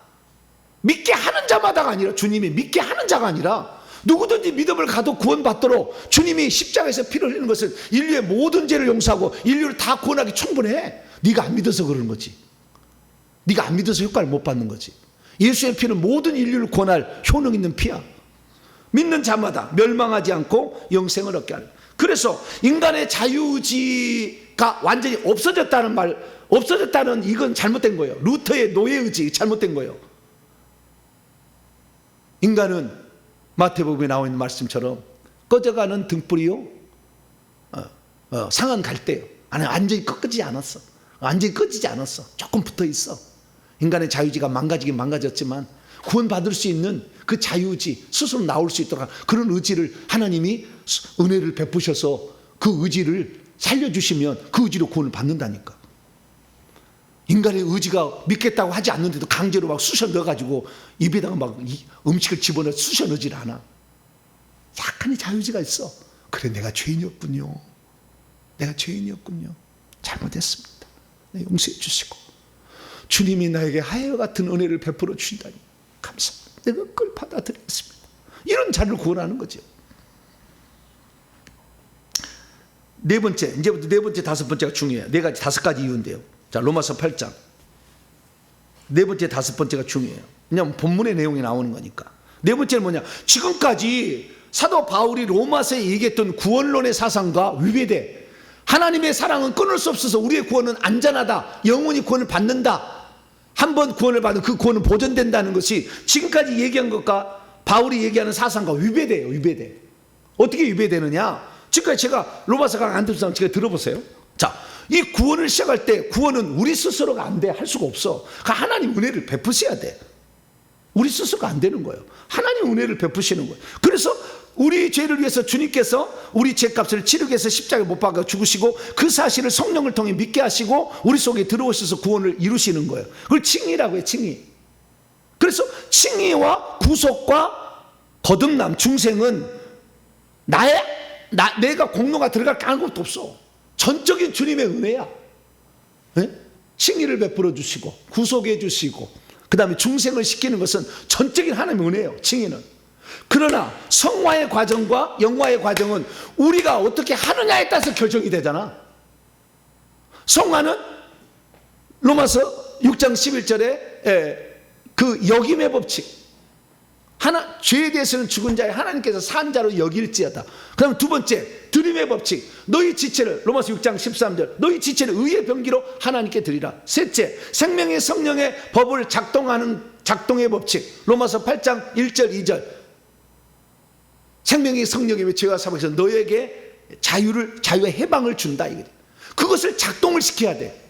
믿게 하는 자마다가 아니라, 주님이 믿게 하는 자가 아니라 누구든지 믿음을 가도 구원받도록 주님이 십자가에서 피를 흘리는 것은 인류의 모든 죄를 용서하고 인류를 다 구원하기 충분해. 네가 안 믿어서 그러는 거지. 네가 안 믿어서 효과를 못 받는 거지. 예수의 피는 모든 인류를 구원할 효능 있는 피야. 믿는 자마다 멸망하지 않고 영생을 얻게 하는. 그래서 인간의 자유의지가 완전히 없어졌다는 이건 잘못된 거예요. 루터의 노예의지 잘못된 거예요. 인간은 마태복음에 나와 있는 말씀처럼 꺼져가는 등불이요, 상한 갈대요. 아니, 완전히 꺼지지 않았어. 완전히 꺼지지 않았어. 조금 붙어 있어. 인간의 자유의지가 망가지긴 망가졌지만 구원받을 수 있는 그 자유의지, 스스로 나올 수 있도록 그런 의지를 하나님이 은혜를 베푸셔서 그 의지를 살려주시면 그 의지로 구원을 받는다니까. 인간의 의지가 믿겠다고 하지 않는데도 강제로 막 쑤셔 넣어가지고 입에다가 막 음식을 집어넣어 쑤셔 넣질 않아. 약간의 자유의지가 있어. 그래, 내가 죄인이었군요. 내가 죄인이었군요. 잘못했습니다. 네, 용서해 주시고 주님이 나에게 하여 같은 은혜를 베풀어 주신다니 감사합니다. 내가 그걸 받아들이겠습니다. 이런 자를 구원하는 거죠. 네 번째, 이제부터 네 번째, 다섯 번째가 중요해요. 네 가지, 다섯 가지 이유인데요. 자, 로마서 8장. 네 번째, 다섯 번째가 중요해요. 왜냐하면 본문의 내용이 나오는 거니까. 네 번째는 뭐냐? 지금까지 사도 바울이 로마서에 얘기했던 구원론의 사상과 위배돼. 하나님의 사랑은 끊을 수 없어서 우리의 구원은 안전하다. 영원히 구원을 받는다. 한번 구원을 받으면 그 구원은 보존된다는 것이 지금까지 얘기한 것과 바울이 얘기하는 사상과 위배돼요. 위배돼. 어떻게 위배되느냐? 지금까지 제가 로마서 강의 안 듣는 사람 제가 들어보세요. 자, 이 구원을 시작할 때 구원은 우리 스스로가 안 돼. 할 수가 없어. 그러니까 하나님 은혜를 베푸셔야 돼. 우리 스스로가 안 되는 거예요. 하나님 은혜를 베푸시는 거예요. 그래서 우리 죄를 위해서 주님께서 우리 죄값을 치르기 위해서 십자가에 못 박아 죽으시고 그 사실을 성령을 통해 믿게 하시고 우리 속에 들어오셔서 구원을 이루시는 거예요. 그걸 칭의라고 해요. 칭의. 그래서 칭의와 구속과 거듭남, 중생은 내가 공로가 들어갈 게 아무것도 없어. 전적인 주님의 은혜야. 네? 칭의를 베풀어 주시고 구속해 주시고 그 다음에 중생을 시키는 것은 전적인 하나님의 은혜예요. 칭의는. 그러나 성화의 과정과 영화의 과정은 우리가 어떻게 하느냐에 따라서 결정이 되잖아. 성화는 로마서 6장 11절에 그 역임의 법칙, 죄에 대해서는 죽은 자의 하나님께서 산 자로 여길지어다. 그 다음 두 번째, 드림의 법칙, 너희 지체를, 로마서 6장 13절, 너희 지체를 의의 병기로 하나님께 드리라. 셋째, 생명의 성령의 법을 작동의 법칙, 로마서 8장 1절 2절, 생명의 성령의 죄와 사망에서 너에게 자유의 해방을 준다. 그것을 작동을 시켜야 돼.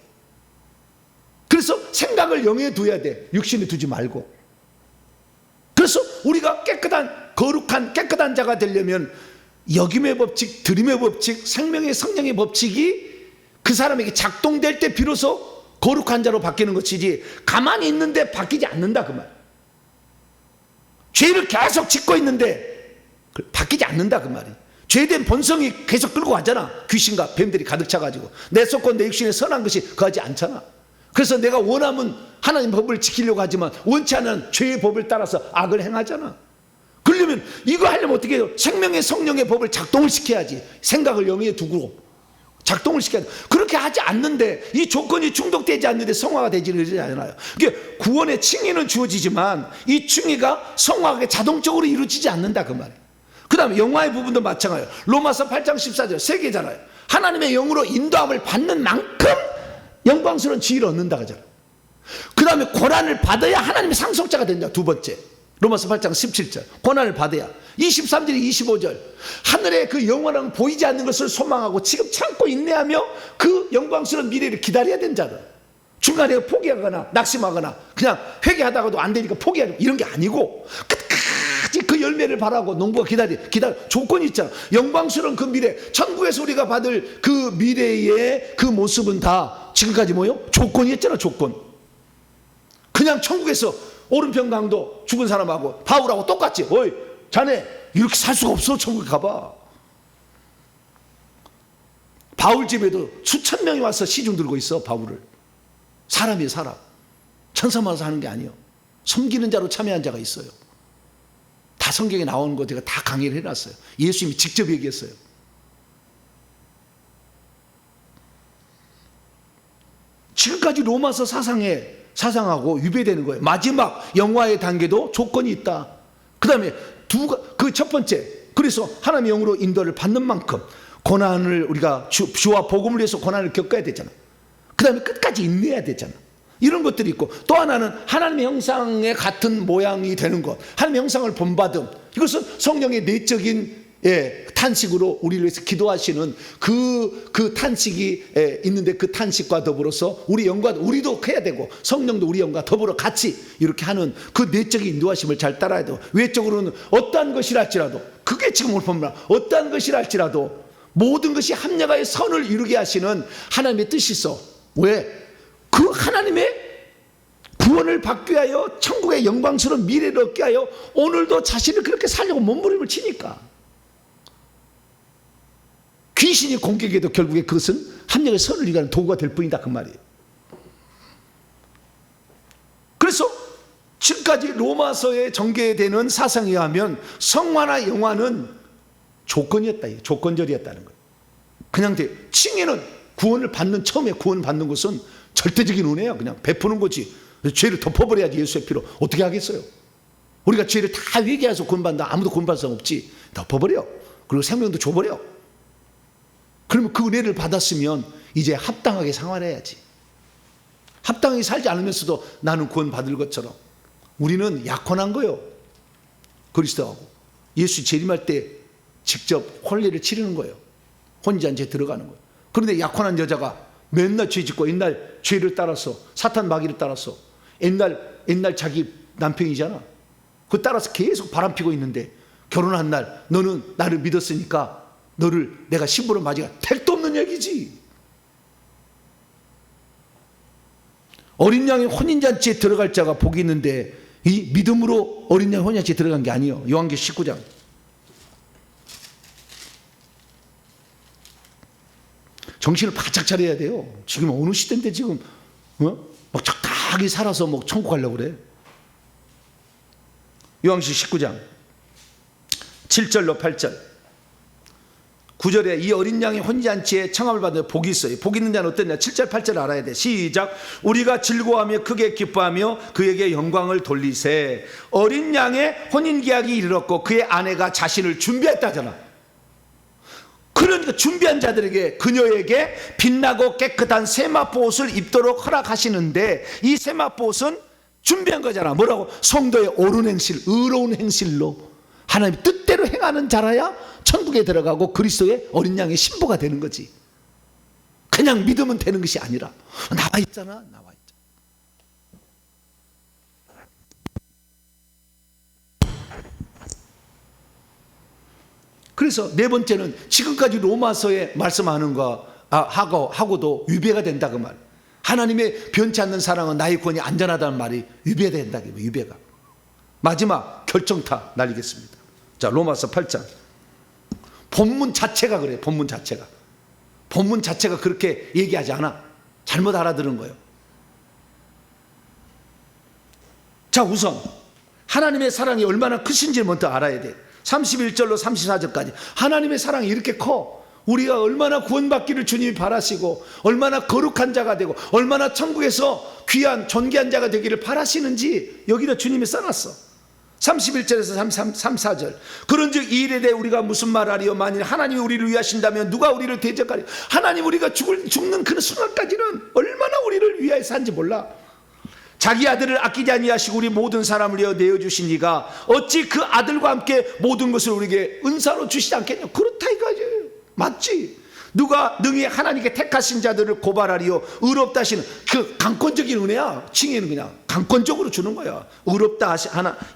그래서 생각을 영에 두어야 돼. 육신에 두지 말고. 그래서 우리가 깨끗한 거룩한 깨끗한 자가 되려면 역임의 법칙, 드림의 법칙, 생명의 성령의 법칙이 그 사람에게 작동될 때 비로소 거룩한 자로 바뀌는 것이지, 가만히 있는데 바뀌지 않는다 그 말. 죄를 계속 짓고 있는데 바뀌지 않는다 그 말이. 죄된 본성이 계속 끌고 가잖아. 귀신과 뱀들이 가득 차가지고 내 속과 내 육신에 선한 것이 거하지 않잖아. 그래서 내가 원하면 하나님 법을 지키려고 하지만 원치 않은 죄의 법을 따라서 악을 행하잖아. 그러려면 이거 하려면 어떻게 해요? 생명의 성령의 법을 작동을 시켜야지. 생각을 영에 두고 작동을 시켜야 돼. 그렇게 하지 않는데, 이 조건이 충족되지 않는데 성화가 되지는 않아요. 이게 구원의 칭의는 주어지지만 이 칭의가 성화가 자동적으로 이루어지지 않는다 그 말이에요. 그 다음에 영화의 부분도 마찬가지예요. 로마서 8장 14절 세 개잖아요. 하나님의 영으로 인도함을 받는 만큼 영광스러운 지위를 얻는다 그러잖아요. 그 다음에 고난을 받아야 하나님의 상속자가 된다. 두 번째, 로마서 8장 17절 고난을 받아야. 23절 25절 하늘의 그 영원한 보이지 않는 것을 소망하고 지금 참고 인내하며 그 영광스러운 미래를 기다려야 되는 자들. 중간에 포기하거나 낙심하거나 그냥 회개하다가도 안 되니까 포기하고 이런 게 아니고 끝까지 그 열매를 바라고 농부가 기다려 조건이 있잖아. 영광스러운 그 미래, 천국에서 우리가 받을 그 미래의 그 모습은 다 지금까지 뭐요? 조건이 있잖아. 조건. 그냥 천국에서 오른편 강도 죽은 사람하고 바울하고 똑같지. 어이 자네 이렇게 살 수가 없어. 천국에 가봐. 바울 집에도 수천 명이 와서 시중 들고 있어. 바울을. 사람이에요. 사람. 천사만 와서 하는 게 아니에요. 섬기는 자로 참여한 자가 있어요. 다 성경에 나오는 거 제가 다 강의를 해놨어요. 예수님이 직접 얘기했어요. 지금까지 로마서 사상하고 위배되는 거예요. 마지막 영화의 단계도 조건이 있다. 그 다음에 그 첫 번째, 그래서 하나님의 영으로 인도를 받는 만큼 고난을 우리가 주와 복음을 위해서 고난을 겪어야 되잖아. 그 다음에 끝까지 인내해야 되잖아. 이런 것들이 있고, 또 하나는 하나님의 형상에 같은 모양이 되는 것, 하나님의 형상을 본받음. 이것은 성령의 내적인 탄식으로 우리를 위해서 기도하시는 그 탄식이 있는데, 그 탄식과 더불어서 우리 영과 우리도 해야 되고 성령도 우리 영과 더불어 같이 이렇게 하는 그 내적인 인도하심을 잘 따라야 돼요. 외적으로는 어떠한 것이랄지라도, 그게 지금 오늘 보면 어떠한 것이랄지라도 모든 것이 합력하여 선을 이루게 하시는 하나님의 뜻이 있어. 왜? 그 하나님의 구원을 받기 위하여 천국의 영광스러운 미래를 얻게 하여 오늘도 자신을 그렇게 살려고 몸부림을 치니까. 귀신이 공격해도 결국에 그것은 합력의 선을 이루는 도구가 될 뿐이다 그 말이에요. 그래서 지금까지 로마서에 전개되는 사상에 의하면 성화나 영화는 조건이었다. 조건절이었다는 거예요. 그냥 칭의는 구원을 받는, 처음에 구원을 받는 것은 절대적인 은혜야. 그냥 베푸는 거지. 죄를 덮어버려야지. 예수의 피로 어떻게 하겠어요? 우리가 죄를 다 회개해서 구원받는다. 아무도 구원받을 수 없지. 덮어버려. 그리고 생명도 줘버려. 그러면 그 은혜를 받았으면 이제 합당하게 생활해야지. 합당하게 살지 않으면서도 나는 구원받을 것처럼. 우리는 약혼한 거예요. 그리스도하고 예수 재림할 때 직접 혼례를 치르는 거예요. 혼인잔치에 들어가는 거예요. 그런데 약혼한 여자가 맨날 죄 짓고 옛날 죄를 따라서, 사탄 마귀를 따라서, 옛날 자기 남편이잖아. 그 따라서 계속 바람피고 있는데 결혼한 날 너는 나를 믿었으니까 너를 내가 신부로 맞이가 택도 없는 얘기지. 어린 양의 혼인잔치에 들어갈 자가 복이 있는데 이 믿음으로 어린 양의 혼인잔치에 들어간 게 아니에요. 요한계시록 19장. 정신을 바짝 차려야 돼요. 지금 어느 시대인데 지금 막 적당하게 살아서 뭐 천국 가려고 그래. 요한계시록 19장 7절로 8절 9절에 이 어린 양의 혼인잔치에 청함을 받는 복이 있어요. 복이 있는 자는 어떠냐? 7절 8절 알아야 돼. 시작. 우리가 즐거워하며 크게 기뻐하며 그에게 영광을 돌리세. 어린 양의 혼인계약이 이르렀고 그의 아내가 자신을 준비했다잖아. 그러니까 준비한 자들에게, 그녀에게 빛나고 깨끗한 세마포옷을 입도록 허락하시는데, 이 세마포옷은 준비한 거잖아. 뭐라고? 성도의 옳은 행실, 의로운 행실로 하나님 뜻대로 행하는 자라야 천국에 들어가고 그리스도의 어린 양의 신부가 되는 거지. 그냥 믿으면 되는 것이 아니라. 나와 있잖아. 나와 있잖아. 그래서 네 번째는 지금까지 로마서에 말씀하는 거 하고도 위배가 된다 그 말. 하나님의 변치 않는 사랑은 나의 구원이 안전하다는 말이 위배된다. 위배가. 마지막 결정타 날리겠습니다. 자, 로마서 8장. 본문 자체가 그래요. 본문 자체가 그렇게 얘기하지 않아. 잘못 알아들은 거예요. 자, 우선 하나님의 사랑이 얼마나 크신지 먼저 알아야 돼. 31절로 34절까지 하나님의 사랑이 이렇게 커. 우리가 얼마나 구원받기를 주님이 바라시고 얼마나 거룩한 자가 되고 얼마나 천국에서 귀한 존귀한 자가 되기를 바라시는지 여기다 주님이 써놨어. 31절에서 34절. 그런즉 이 일에 대해 우리가 무슨 말하리요? 만일 하나님이 우리를 위하신다면 누가 우리를 대적하리요? 하나님 우리가 죽는 그 순간까지는 얼마나 우리를 위하여 산지 몰라. 자기 아들을 아끼지 아니하시고 우리 모든 사람을 위하여 내어주신 이가 어찌 그 아들과 함께 모든 것을 우리에게 은사로 주시지 않겠냐. 그렇다 이거지. 맞지. 누가 능히 하나님께 택하신 자들을 고발하리요? 의롭다 하시는 그 강권적인 은혜야. 칭의는 그냥 강권적으로 주는 거야. 의롭다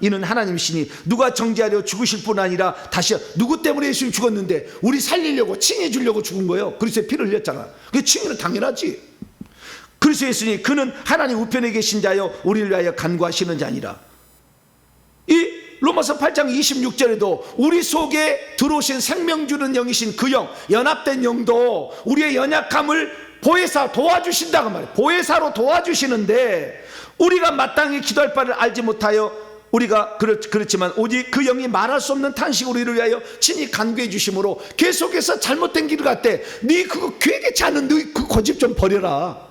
이는 하나님이시니 누가 정죄하려 죽으실 뿐 아니라 다시 누구 때문에 예수님 죽었는데 우리 살리려고 칭해 주려고 죽은 거예요. 그리스도의 피를 흘렸잖아. 그 칭의는 당연하지. 그리스도 예수님 그는 하나님 우편에 계신 자여 우리를 위하여 간구하시는 자니라. 이 로마서 8장 26절에도 우리 속에 들어오신 생명 주는 영이신 그 영, 연합된 영도 우리의 연약함을 보혜사 도와주신다고 말이에요. 보혜사로 도와주시는데 우리가 마땅히 기도할 바를 알지 못하여 우리가 그렇지만 오직 그 영이 말할 수 없는 탄식 우리를 위하여 친히 간구해 주심으로 계속해서 잘못된 길을 갔대. 네 그거 괴계치 않은 네 그 고집 좀 버려라.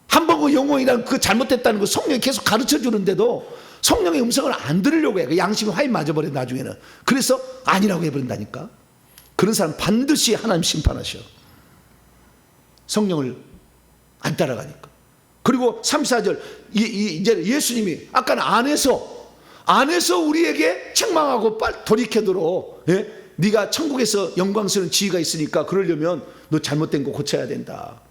한 번 그 영혼이란 그 잘못됐다는 거 성령이 계속 가르쳐 주는데도 성령의 음성을 안 들으려고 해. 그 양심이 화인 맞아버려 나중에는. 그래서 아니라고 해버린다니까. 그런 사람 반드시 하나님 심판하셔. 성령을 안 따라가니까. 그리고 34절 이제 예수님이 아까는 안에서 우리에게 책망하고 빨리 돌이켜도록 네가 천국에서 영광스러운 지위가 있으니까 그러려면 너 잘못된 거 고쳐야 된다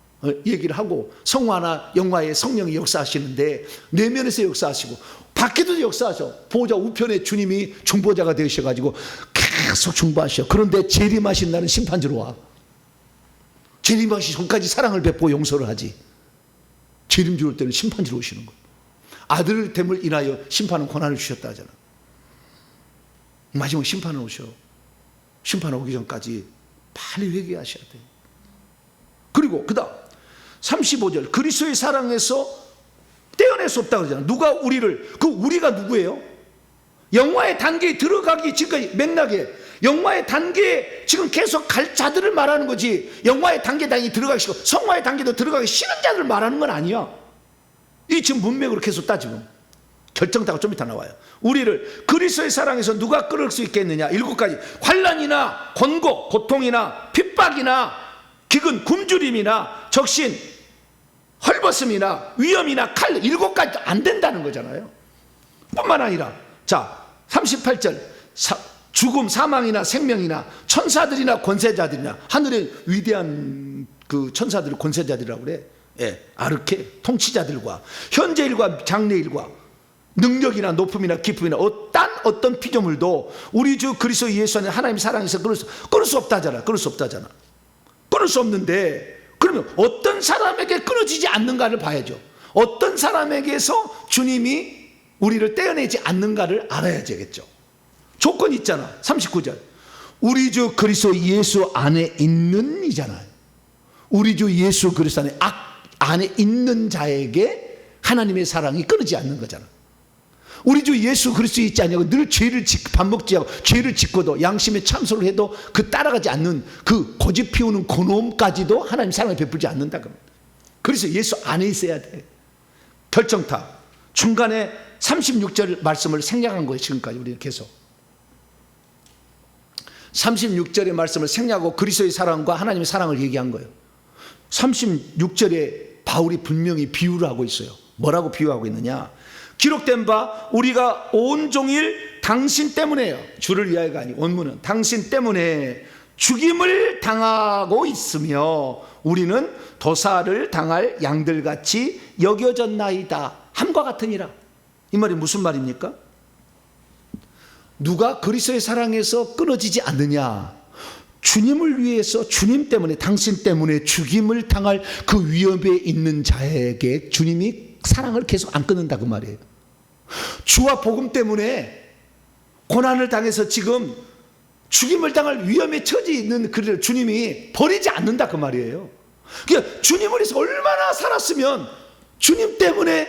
얘기를 하고 성화나 영화에 성령이 역사하시는데 내면에서 역사하시고 밖에도 역사하셔. 보호자 우편에 주님이 중보자가 되셔가지고 계속 중보하셔. 그런데 재림하신 날은 심판주로 와. 재림하시기 전까지 사랑을 베푸고 용서를 하지. 재림 주올 때는 심판주로 오시는 거예요. 아들됨을 인하여 심판은 권한을 주셨다 하잖아. 마지막 심판을 오셔. 심판 오기 전까지 빨리 회개하셔야 돼. 그리고 그 다음 35절 그리스도의 사랑에서 떼어낼 수 없다고 그러잖아. 누가 우리를, 그 우리가 누구예요? 영화의 단계에 들어가기 지금까지 맥락에 영화의 단계에 지금 계속 갈 자들을 말하는 거지. 영화의 단계에 들어가기 싫고 성화의 단계도 들어가기 싫은 자들을 말하는 건 아니야. 이 지금 문맥으로 계속 따지면 결정타가 좀 이따 나와요. 우리를 그리스도의 사랑에서 누가 끌을 수 있겠느냐. 7가지. 환난이나 권고, 고통이나 핍박이나 기근, 굶주림이나 적신, 헐벗음이나 위험이나 칼 7가지도 안 된다는 거잖아요. 뿐만 아니라 자 38절 죽음, 사망이나 생명이나 천사들이나 권세자들이나 하늘의 위대한 그 천사들 권세자들이라고 그래. 아르케 통치자들과 현재 일과 장래 일과 능력이나 높음이나 기쁨이나 어떤 피조물도 우리 주 그리스도 예수 안에 하나님 사랑에서 끊을 수 없다잖아. 끊을 수 없는데 그러면 어떤 사람에게 끊어지지 않는가를 봐야죠. 어떤 사람에게서 주님이 우리를 떼어내지 않는가를 알아야 되겠죠. 조건이 있잖아. 39절 우리 주 그리스도 예수 안에 있는 이잖아요. 우리 주 예수 그리스도 안에 있는 자에게 하나님의 사랑이 끊어지지 않는 거잖아. 우리 주 예수 그리스도에 있지 않냐고 늘 밥 먹지 않고 죄를 짓고도 양심에 참소를 해도 그 따라가지 않는 그 고집 피우는 그놈까지도 하나님 사랑을 베풀지 않는다. 그래서 예수 안에 있어야 돼. 결정타 중간에 36절 말씀을 생략한 거예요. 지금까지 우리는 계속 36절의 말씀을 생략하고 그리스도의 사랑과 하나님의 사랑을 얘기한 거예요. 36절에 바울이 분명히 비유를 하고 있어요. 뭐라고 비유하고 있느냐. 기록된 바 우리가 온종일 당신 때문에요. 주를 위하여가 아니고 원문은 당신 때문에 죽임을 당하고 있으며 우리는 도사를 당할 양들같이 여겨졌나이다. 함과 같으니라. 이 말이 무슨 말입니까? 누가 그리스도의 사랑에서 끊어지지 않느냐? 주님을 위해서, 주님 때문에, 당신 때문에 죽임을 당할 그 위험에 있는 자에게 주님이 사랑을 계속 안 끊는다 그 말이에요. 주와 복음 때문에 고난을 당해서 지금 죽임을 당할 위험에 처해 있는 그를 주님이 버리지 않는다 그 말이에요. 그러니까 주님을 위해서 얼마나 살았으면 주님 때문에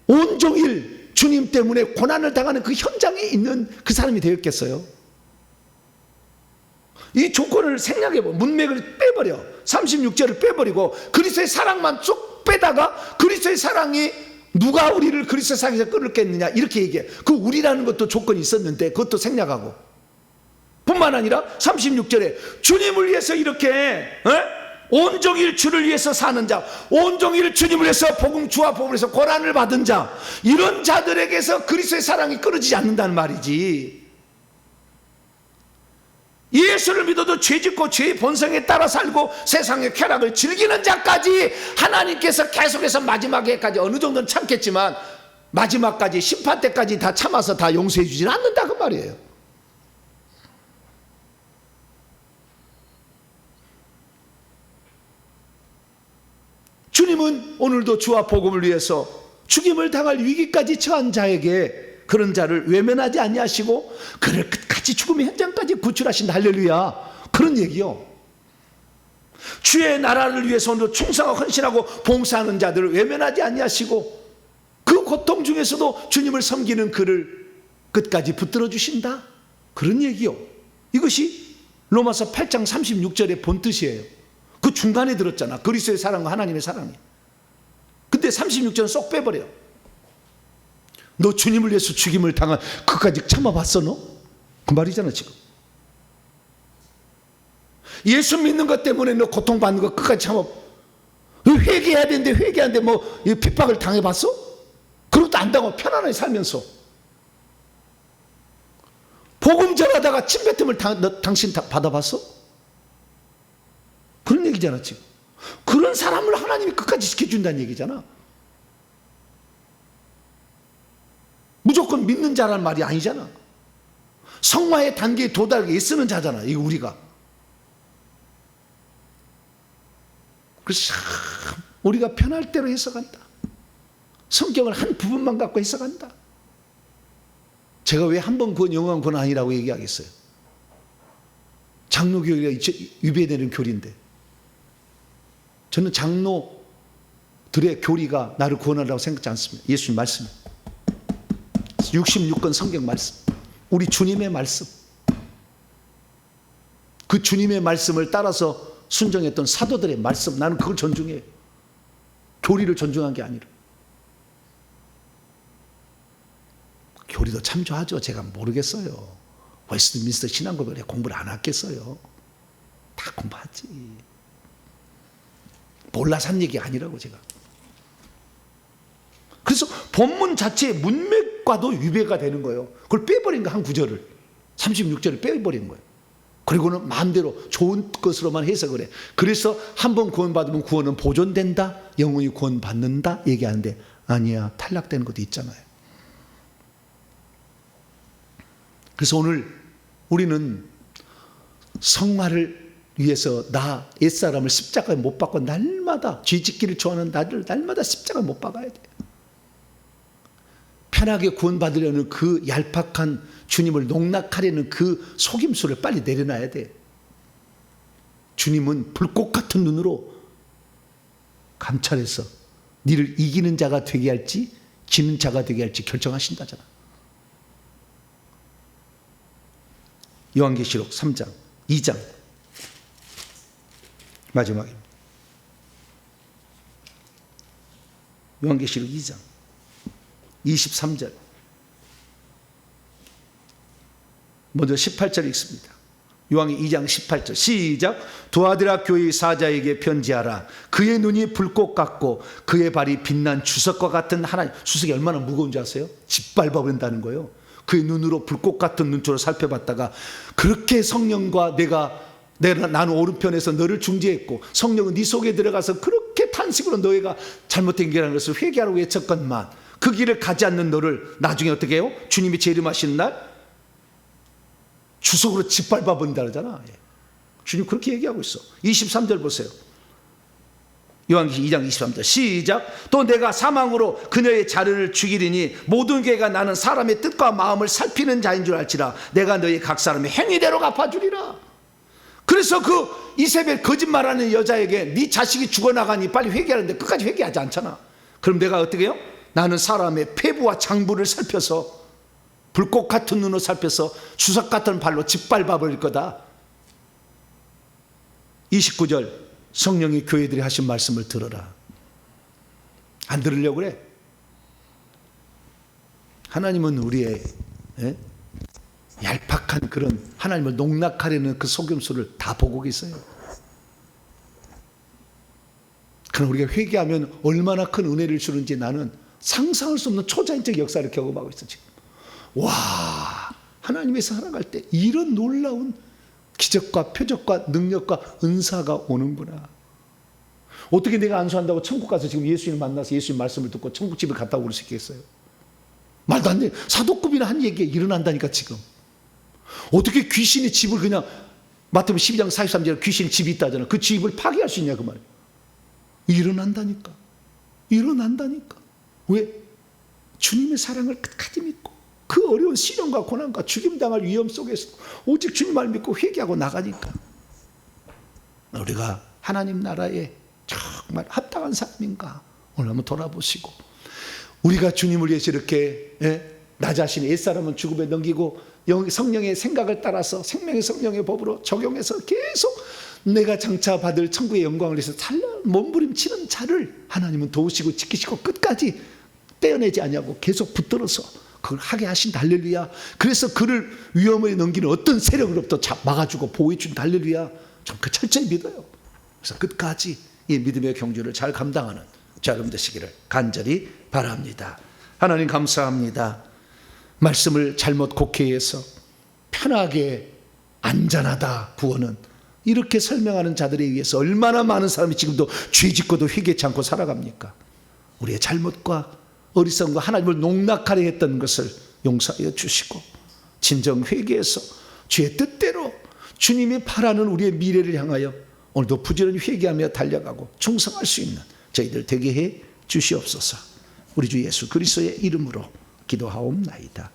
온종일 주님 때문에 고난을 당하는 그 현장에 있는 그 사람이 되었겠어요? 이 조건을 생략해보, 문맥을 빼버려, 36절을 빼버리고 그리스도의 사랑만 쭉 빼다가 그리스도의 사랑이 누가 우리를 그리스도의 사랑에서 끊었겠느냐 이렇게 얘기해. 그 우리라는 것도 조건이 있었는데 그것도 생략하고, 뿐만 아니라 36절에 주님을 위해서 이렇게 온종일 주를 위해서 사는 자, 온종일 주님을 위해서 주와 복음을 위해서 고난을 받은 자, 이런 자들에게서 그리스도의 사랑이 끊어지지 않는다는 말이지. 예수를 믿어도 죄짓고 죄의 본성에 따라 살고 세상의 쾌락을 즐기는 자까지 하나님께서 계속해서 마지막에까지, 어느 정도는 참겠지만 마지막까지 심판 때까지 다 참아서 다 용서해 주지는 않는다 그 말이에요. 주님은 오늘도 주와 복음을 위해서 죽임을 당할 위기까지 처한 자에게, 그런 자를 외면하지 아니하시고 그를 끝까지 죽음의 현장까지 구출하신 할렐루야, 그런 얘기요. 주의 나라를 위해서 오늘도 충성하고 헌신하고 봉사하는 자들을 외면하지 아니하시고 그 고통 중에서도 주님을 섬기는 그를 끝까지 붙들어 주신다, 그런 얘기요. 이것이 로마서 8장 36절의 본뜻이에요. 그 중간에 들었잖아, 그리스도의 사랑과 하나님의 사랑이. 근데 36절은 쏙 빼버려. 너 주님을 위해서 죽임을 당한 그까지 참아봤어 너? 그 말이잖아 지금. 예수 믿는 것 때문에 너 고통받는 거 끝까지 참아. 회개해야 되는데 회개하는데 뭐 핍박을 당해봤어? 그것도 안 당하고 편안하게 살면서 복음 전하다가 침뱉음을 당신 받아봤어? 그런 얘기잖아 지금. 그런 사람을 하나님이 끝까지 지켜준다는 얘기잖아. 무조건 믿는 자란 말이 아니잖아. 성화의 단계에 도달하게 애쓰는 자잖아 이거 우리가. 그래서 우리가 편할 대로 해석한다. 성경을 한 부분만 갖고 해석한다. 제가 왜 한 번 구원 영원 구원 아니라고 얘기하겠어요? 장로교회가 위배되는 교리인데, 저는 장로들의 교리가 나를 구원하라고 생각하지 않습니다. 예수님 말씀, 66권 성경 말씀, 우리 주님의 말씀, 그 주님의 말씀을 따라서 순종했던 사도들의 말씀, 나는 그걸 존중해요. 교리를 존중한 게 아니라. 교리도 참 좋아하죠. 제가 모르겠어요. 웨스트민스터 신앙고백에 공부를 안 했겠어요. 다 공부하지. 몰라서 한 얘기 아니라고 제가. 그래서 본문 자체의 문맥과도 위배가 되는 거예요. 그걸 빼버린 거, 한 구절을 36절을 빼버린 거예요. 그리고는 마음대로 좋은 것으로만 해석을 해. 그래서 한 번 구원받으면 구원은 보존된다, 영원히 구원받는다 얘기하는데 아니야, 탈락되는 것도 있잖아요. 그래서 오늘 우리는 성화를 위해서 나 옛사람을 십자가에 못 박고 날마다 죄짓기를 좋아하는 나를 날마다 십자가에 못 박아야 돼. 편하게 구원받으려는 그 얄팍한 주님을 농락하려는 그 속임수를 빨리 내려놔야 돼. 주님은 불꽃 같은 눈으로 감찰해서 너를 이기는 자가 되게 할지 지는 자가 되게 할지 결정하신다잖아. 요한계시록 3장 2장 마지막입니다. 요한계시록 2장 23절, 먼저 18절 읽습니다. 요한이 2장 18절 시작. 두아디라 교회의 사자에게 편지하라. 그의 눈이 불꽃 같고 그의 발이 빛난 주석과 같은 하나님. 주석이 얼마나 무거운 줄 아세요? 짓밟아 버린다는 거예요. 그의 눈으로 불꽃 같은 눈초로 살펴봤다가 그렇게 성령과 나는 오른편에서 너를 중재했고 성령은 네 속에 들어가서 그렇게 탄식으로 너희가 잘못된 길이라는 것을 회개하라고 외쳤건만 그 길을 가지 않는 너를 나중에 어떻게 해요? 주님이 재림하시는 날 주석으로 짓밟아 본다 그러잖아. 주님 그렇게 얘기하고 있어. 23절 보세요. 요한계시록 2장 23절 시작. 또 내가 사망으로 그녀의 자녀를 죽이리니 모든 죄가 나는 사람의 뜻과 마음을 살피는 자인 줄 알지라. 내가 너희 각 사람의 행위대로 갚아주리라. 그래서 그 이세벨 거짓말하는 여자에게 네 자식이 죽어나가니 빨리 회개하는데 끝까지 회개하지 않잖아. 그럼 내가 어떻게 해요? 나는 사람의 폐부와 장부를 살펴서 불꽃 같은 눈으로 살펴서 주석 같은 발로 짓밟아 버릴 거다. 29절 성령이 교회들이 하신 말씀을 들어라. 안 들으려고 그래? 하나님은 우리의 얄팍한 그런 하나님을 농락하려는 그 속임수를 다 보고 계세요. 그럼 우리가 회개하면 얼마나 큰 은혜를 주는지 나는 상상할 수 없는 초자연적 역사를 경험하고 있어 지금. 와, 하나님의 살아갈 때 이런 놀라운 기적과 표적과 능력과 은사가 오는구나. 어떻게 내가 안수한다고 천국 가서 지금 예수님 만나서 예수님 말씀을 듣고 천국집에 갔다고 그럴 수 있겠어요? 말도 안 돼. 사도급이나 한 얘기가 일어난다니까 지금. 어떻게 귀신의 집을 그냥 마태복음 12장 43절에 귀신의 집이 있다잖아. 그 집을 파괴할 수 있냐 그 말이야. 일어난다니까. 일어난다니까. 왜? 주님의 사랑을 끝까지 믿고 그 어려운 시련과 고난과 죽임당할 위험 속에서 오직 주님을 믿고 회개하고 나가니까 우리가 하나님 나라에 정말 합당한 사람인가 오늘 한번 돌아보시고 우리가 주님을 위해서 이렇게 나 자신의 옛사람은 죽음에 넘기고 성령의 생각을 따라서 생명의 성령의 법으로 적용해서 계속 내가 장차 받을 천국의 영광을 위해서 몸부림치는 자를 하나님은 도우시고 지키시고 끝까지 떼어내지 않냐고 계속 붙들어서 그걸 하게 하신다. 할렐루야. 그래서 그를 위험에 넘기는 어떤 세력으로부터 막아주고 보호해준다. 할렐루야. 전 그 철저히 믿어요. 그래서 끝까지 이 믿음의 경주를 잘 감당하는 자 여러분 되시기를 간절히 바랍니다. 하나님 감사합니다. 말씀을 잘못 곡해해서 편하게 안전하다 구원은 이렇게 설명하는 자들에 의해서 얼마나 많은 사람이 지금도 죄 짓고도 회개치 않고 살아갑니까? 우리의 잘못과 어리석음과 하나님을 농락하려 했던 것을 용서하여 주시고 진정 회개해서 주의 뜻대로 주님이 바라는 우리의 미래를 향하여 오늘도 부지런히 회개하며 달려가고 충성할 수 있는 저희들 되게 해 주시옵소서. 우리 주 예수 그리스도의 이름으로 기도하옵나이다.